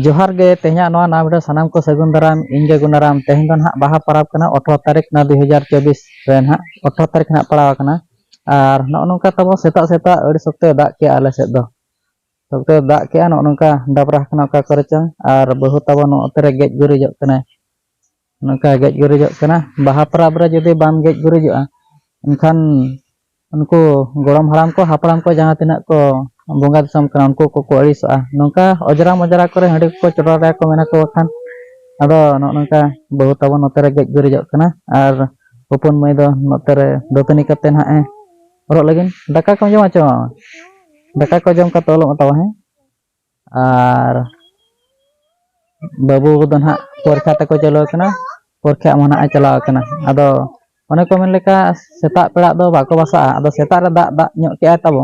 जोहार गे तेहना नवा ना वीडियो सानाम को सगुन दाराम इंगे गुनाराम तेहन दो ना बाहा परब कना 18 तारीख ना 2024 रे ना 18 तारीख ना पड़ाव कना और नोका तब सेता सेता अड़ी सप्ते दाग के आले सेद दो सप्ते दाग के नोका डबरा कना का करे चंग और बहु तब नोते गेज गुरिजो कना नोका गेज गुरिजो कना बाहा परब रे जदि बाम गेज गुरिजो एनखान उनको गोड़म हराम को हापड़ाम को जहां तिना को बोंगा दिसम कना उनको को अड़िसआ नोका अजरा मजरा करे हंडी को चोरा को मेना को खान अदो नोका बहु तब नोते गेज गुरिजो कना और हपन मई दो नोते दतनी कते ना हरक लगिन दाका को जमा चो दाका को जम का तोलो तब है और बाबू दो ना परीक्षा तक चलो कना परीक्षा मना चलाव कना अदो अने को मेन लेका सेता पेड़ा दो बाको बासा अदो सेता रे दाग दाग ᱧᱚᱜ के तबो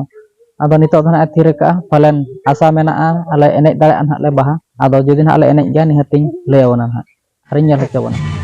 अदो नितो दो ना थिर का फलन आशा मेना आले एनेज दाड़े ना ले बाहा अदो जदि ना आले एनेज गा निहतिन लेवना ना हरिन ñel हचबना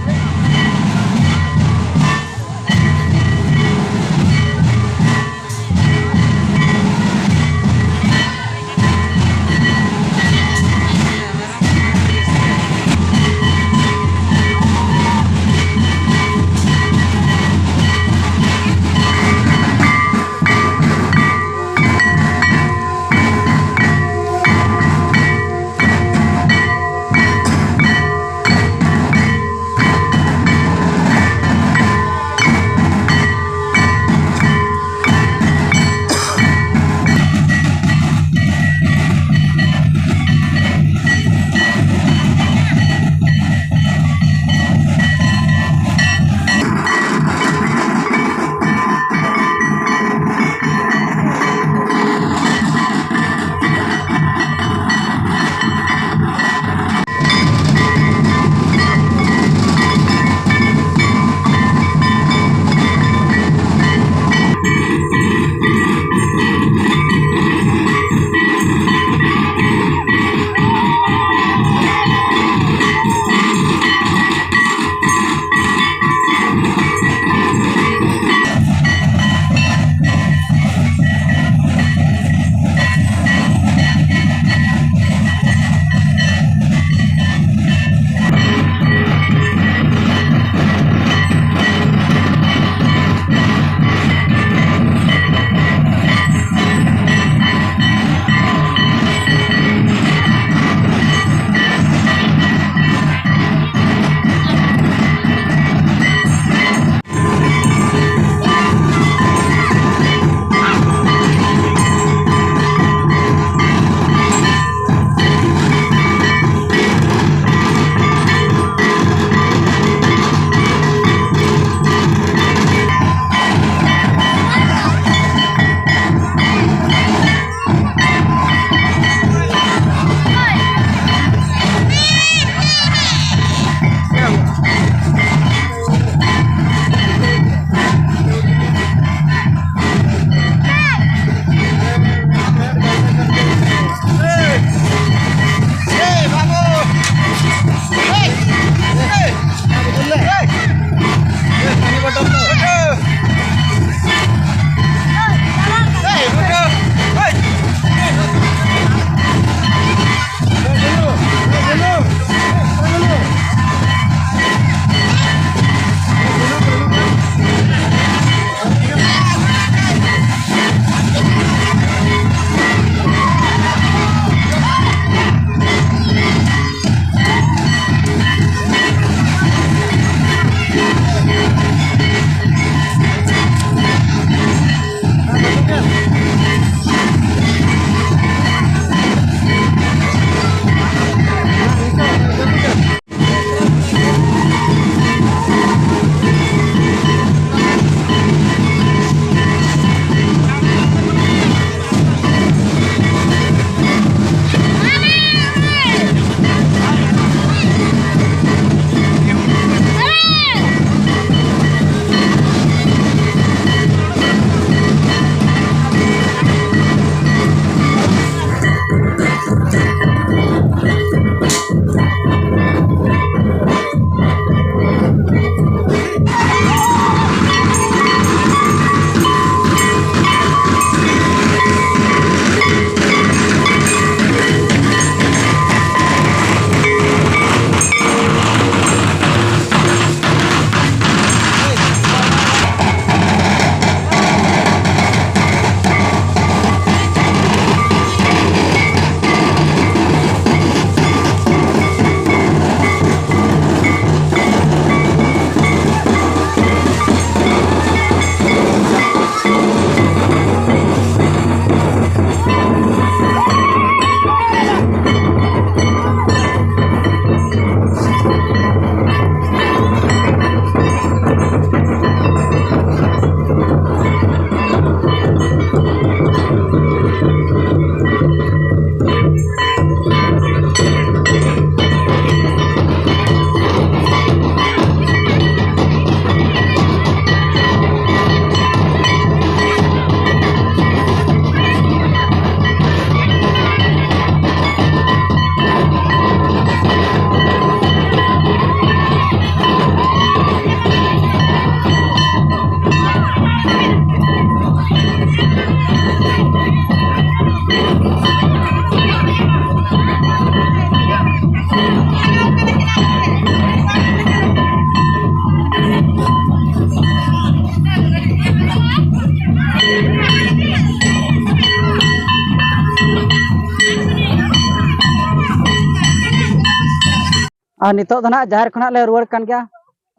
नितो दो ना जाहिर खना ले रुआड़ कान गया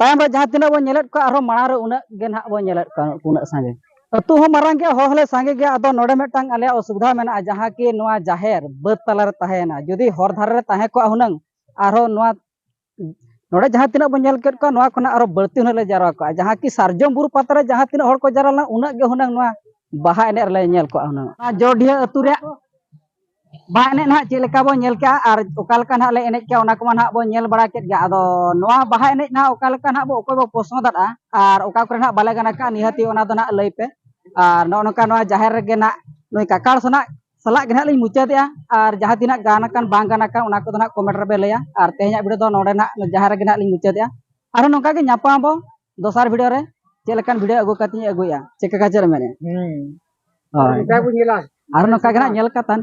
तायम रे जहां तिना बो नेलेट को आरो माणा रे उना गे ना बो नेलेट को उना संगे अतु हो मारांग गया होहले संगे गया अदो नोडे मेटांग आले असुविधा मेना जहां की नोआ जाहेर बद तला रे ताहेना जदी हर धारे रे ताहे को हुनंग आरो नोआ नोडे जहां तिना बो नेल केट को नोआ खना आरो बळती होले जारा को जहां की सारजम बुरु पातरे जहां तिना हर को जाराला उना गे हुनंग नोआ बाहा एने रे नेल को हुनंग जोडिया अतु रे बाहा एने ना चे लेका बो नेल के आर ओका लेका ना ले एने के ओना को ना बो नेल बड़ा केट गे अदो नोआ बाहा एने ना ओका लेका ना बो ओको बो पसंददा आर ओका करे ना बाले गना का निहति ओना दो ना लई पे आर नोका नोआ जाहेर रे गे ना नोई काकाड़ सना सला गे ना लिं मुचादिया आर जहां तिना गाना कान बांग गाना का ओना को दो ना कमेंट रे बे लया आर तेहना वीडियो दो नोडे ना जाहेर रे गे ना लिं मुचादिया आर नोका के न्यापा बो दोसार वीडियो रे चे लेकान वीडियो अगु काती अगुया चे का चेर मेने का बुझेला आर नोका गे ना नेल का तान